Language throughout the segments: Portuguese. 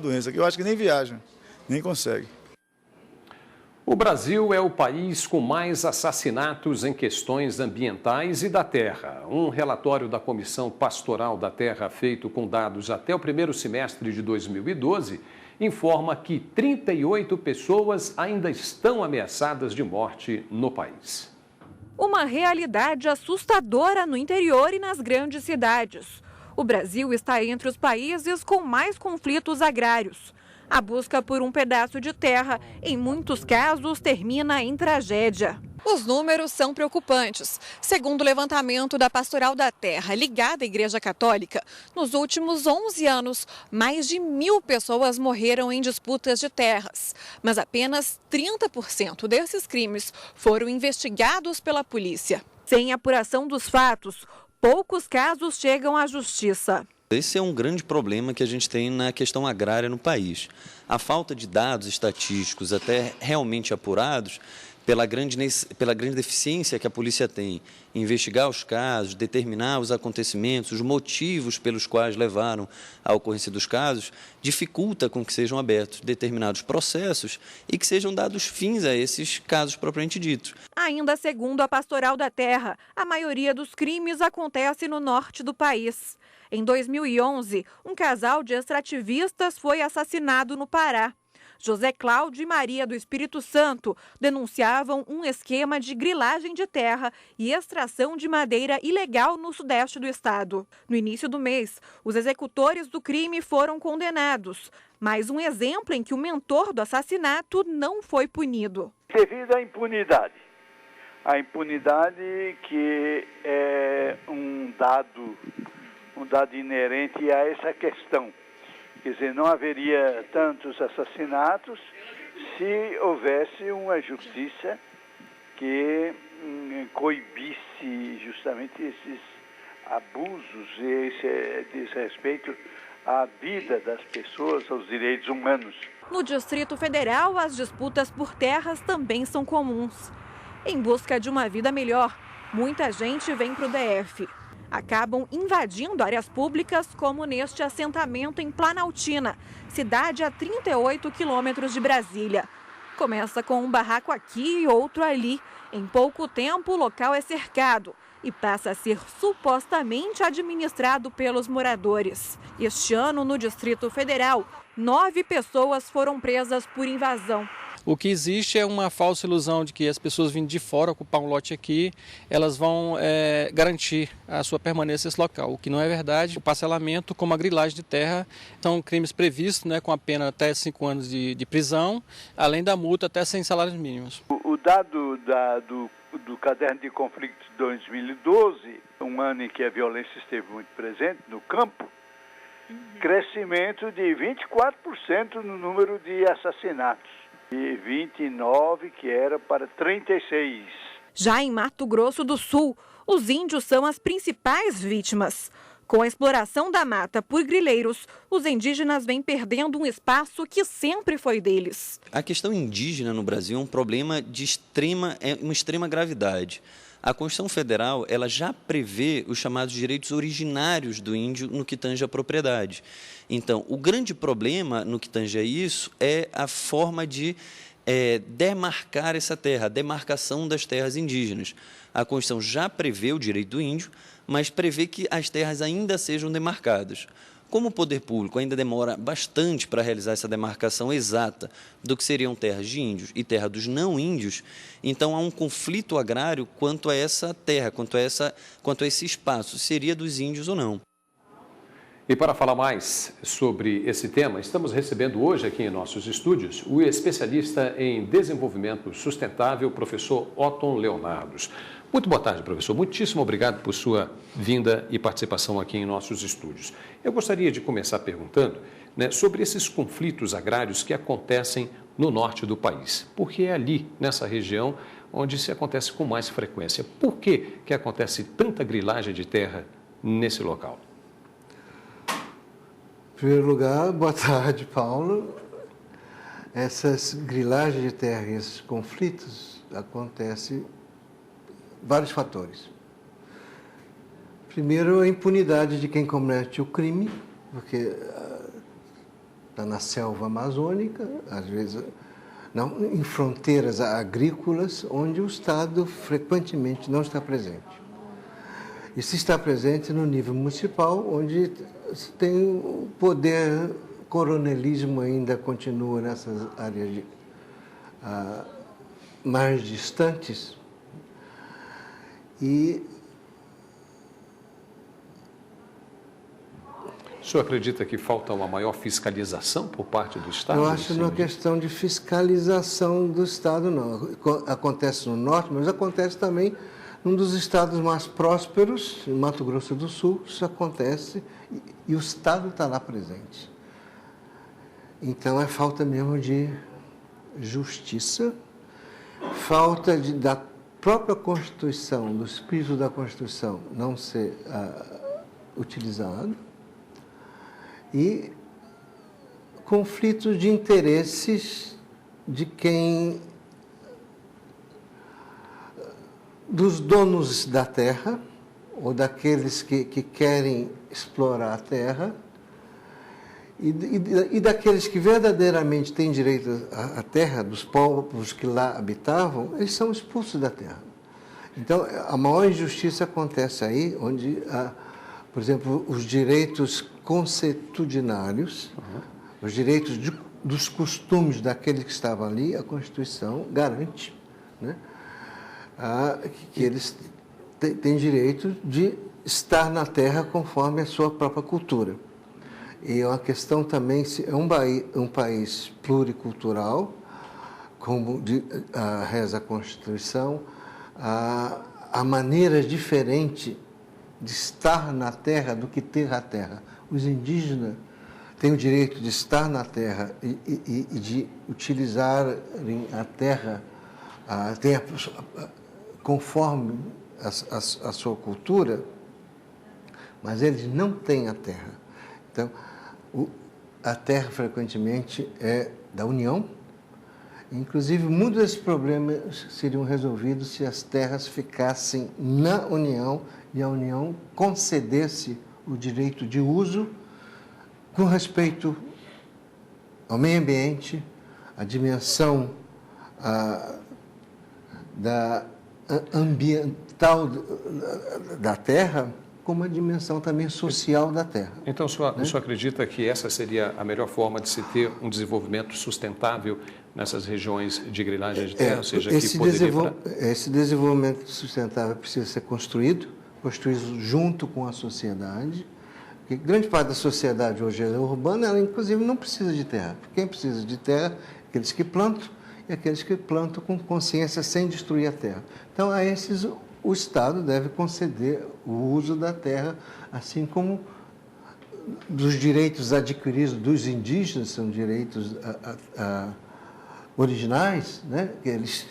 doença, que eu acho que nem viajam, nem consegue. O Brasil é o país com mais assassinatos em questões ambientais e da terra. Um relatório da Comissão Pastoral da Terra, feito com dados até o primeiro semestre de 2012, informa que 38 pessoas ainda estão ameaçadas de morte no país. Uma realidade assustadora no interior e nas grandes cidades. O Brasil está entre os países com mais conflitos agrários. A busca por um pedaço de terra, em muitos casos, termina em tragédia. Os números são preocupantes. Segundo o levantamento da Pastoral da Terra, ligada à Igreja Católica, nos últimos 11 anos, mais de 1.000 pessoas morreram em disputas de terras. Mas apenas 30% desses crimes foram investigados pela polícia. Sem apuração dos fatos, poucos casos chegam à justiça. Esse é um grande problema que a gente tem na questão agrária no país. A falta de dados estatísticos até realmente apurados, pela grande deficiência que a polícia tem em investigar os casos, determinar os acontecimentos, os motivos pelos quais levaram à ocorrência dos casos, dificulta com que sejam abertos determinados processos e que sejam dados fins a esses casos propriamente ditos. Ainda segundo a Pastoral da Terra, a maioria dos crimes acontece no norte do país. Em 2011, um casal de extrativistas foi assassinado no Pará. José Cláudio e Maria do Espírito Santo denunciavam um esquema de grilagem de terra e extração de madeira ilegal no sudeste do estado. No início do mês, os executores do crime foram condenados. Mais um exemplo em que o mentor do assassinato não foi punido. Devido à impunidade. A impunidade que é um dado inerente a essa questão. Quer dizer, não haveria tantos assassinatos se houvesse uma justiça que coibisse justamente esses abusos e esse desrespeito à vida das pessoas, aos direitos humanos. No Distrito Federal, as disputas por terras também são comuns. Em busca de uma vida melhor, muita gente vem para o DF. Acabam invadindo áreas públicas, como neste assentamento em Planaltina, cidade a 38 quilômetros de Brasília. Começa com um barraco aqui e outro ali. Em pouco tempo, o local é cercado e passa a ser supostamente administrado pelos moradores. Este ano, no Distrito Federal, 9 pessoas foram presas por invasão. O que existe é uma falsa ilusão de que as pessoas vindo de fora ocupar um lote aqui, elas vão garantir a sua permanência nesse local, o que não é verdade. O parcelamento, como a grilagem de terra, são crimes previstos, com a pena até 5 anos de prisão, além da multa até 100 salários mínimos. O dado do Caderno de Conflitos de 2012, um ano em que a violência esteve muito presente no campo, crescimento de 24% no número de assassinatos. E 29, que era para 36. Já em Mato Grosso do Sul, os índios são as principais vítimas. Com a exploração da mata por grileiros, os indígenas vêm perdendo um espaço que sempre foi deles. A questão indígena no Brasil é um problema de uma extrema gravidade. A Constituição Federal ela já prevê os chamados direitos originários do índio no que tange à propriedade. Então, o grande problema no que tange a isso é a forma de demarcar essa terra, a demarcação das terras indígenas. A Constituição já prevê o direito do índio, mas prevê que as terras ainda sejam demarcadas. Como o poder público ainda demora bastante para realizar essa demarcação exata do que seriam terras de índios e terra dos não índios, então há um conflito agrário quanto a essa terra, quanto a esse espaço, seria dos índios ou não. E para falar mais sobre esse tema, estamos recebendo hoje aqui em nossos estúdios o especialista em desenvolvimento sustentável, professor Otton Leonardos. Muito boa tarde, professor. Muitíssimo obrigado por sua vinda e participação aqui em nossos estúdios. Eu gostaria de começar perguntando sobre esses conflitos agrários que acontecem no norte do país, porque é ali, nessa região, onde se acontece com mais frequência. Por que acontece tanta grilagem de terra nesse local? Em primeiro lugar, boa tarde, Paulo. Essas grilagens de terra e esses conflitos acontecem vários fatores. Primeiro, a impunidade de quem comete o crime, porque está na selva amazônica, às vezes não, em fronteiras agrícolas, onde o Estado frequentemente não está presente. E se está presente no nível municipal, onde tem o poder, coronelismo ainda continua nessas áreas mais distantes. E o senhor acredita que falta uma maior fiscalização por parte do Estado? Eu acho que não é questão de fiscalização do Estado, não. Acontece no Norte, mas acontece também num dos estados mais prósperos, em Mato Grosso do Sul, isso acontece e o Estado está lá presente. Então, é falta mesmo de justiça, falta da própria Constituição, do espírito da Constituição não ser utilizado, e conflitos de interesses de quem, dos donos da terra, ou daqueles que querem explorar a terra, e daqueles que verdadeiramente têm direito à terra, dos povos que lá habitavam, eles são expulsos da terra. Então, a maior injustiça acontece aí, onde, por exemplo, os direitos consuetudinários, os direitos dos costumes daqueles que estavam ali, a Constituição garante, né, que eles têm direito de estar na terra conforme a sua própria cultura. E é uma questão também, se é um país pluricultural, como reza a Constituição, há maneiras diferentes de estar na terra do que ter a terra. Os indígenas têm o direito de estar na terra e de utilizarem a terra conforme a sua cultura, mas eles não têm a terra. Então, a terra frequentemente é da União. Inclusive, muitos desses problemas seriam resolvidos se as terras ficassem na União e a União concedesse o direito de uso com respeito ao meio ambiente, à dimensão ambiental da terra, como a dimensão também social da terra. Então, o senhor acredita que essa seria a melhor forma de se ter um desenvolvimento sustentável nessas regiões de grilagem de terra? Ou seja, esse desenvolvimento sustentável precisa ser construído junto com a sociedade, porque grande parte da sociedade hoje é urbana, ela inclusive não precisa de terra. Quem precisa de terra? Aqueles que plantam, e aqueles que plantam com consciência sem destruir a terra. Então, a esses o Estado deve conceder o uso da terra, assim como dos direitos adquiridos dos indígenas, são direitos originais, né? Que eles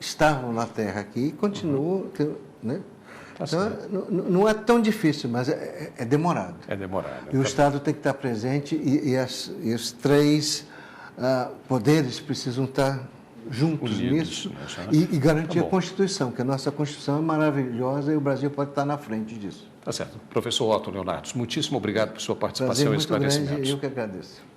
estavam na terra aqui e continuam, né? Então, não é tão difícil, mas é demorado. É demorado. E o Estado tem que estar presente e os três poderes precisam estar juntos nisso e garantir a Constituição, que a nossa Constituição é maravilhosa e o Brasil pode estar na frente disso. Tá certo. Professor Otton Leonardos, muitíssimo obrigado por sua participação e esclarecimentos. Grande, eu que agradeço.